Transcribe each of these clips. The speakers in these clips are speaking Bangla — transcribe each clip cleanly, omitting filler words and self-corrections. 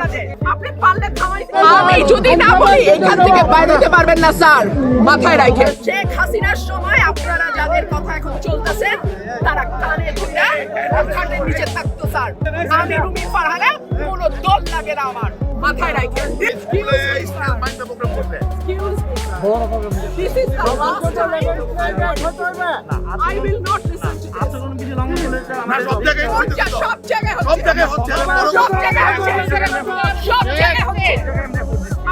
কাজে আপনি পারলে থামাইতে আমি যদি না বলি এখান থেকে বাইরে হতে পারবেন না স্যার মাথায় রাখেন শেখ হাসিনার সময় আপনারা যাদের কথা এখন চলতেছে তারা কানে ধরে খাটের নিচে থাকতো স্যার আমি রুমি ফারহানা কোনো দল লাগে না আমার মাথায় রাখেন This is the last time. I will not listen to this. সব জায়গায় হচ্ছে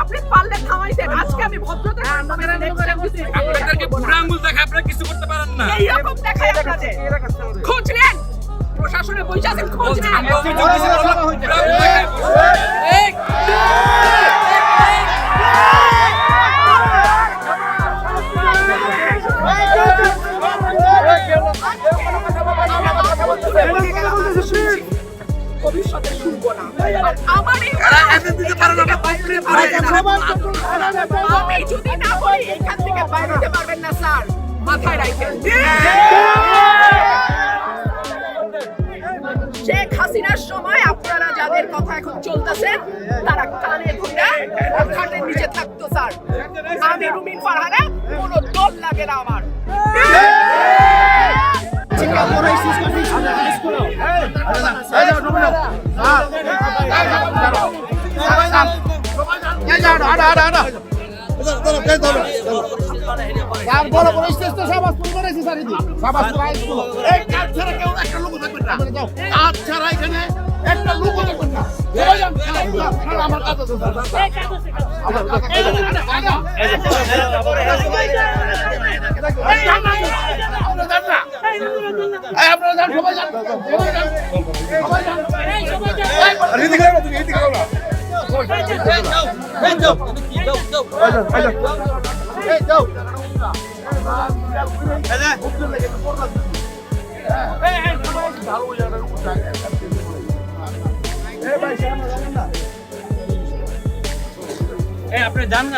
আপনি পারলে থামাইতেন আজকে আমি ভদ্রতা আপনাদেরকে বুড়া আঙ্গুল দেখা আপনারা কিছু করতে পারেন না এইরকম দেখায় আপনাদের খোঁজ নেন প্রশাসনে বসে আছেন খোঁজ নেন ভবিষ্যতে শুনবো না আমি যদি না বলি এখান থেকে বাইরে হতে পারবেন না স্যার মাথায় রাখেন শেখ হাসিনার সময় আপনারা যাদের কথা এখন চলতেছে তারা কানে ধরে খাটের নিচে থাকতো স্যার আমি রুমিন ফারহানা কোনো দল লাগে না আমার আপনি জান না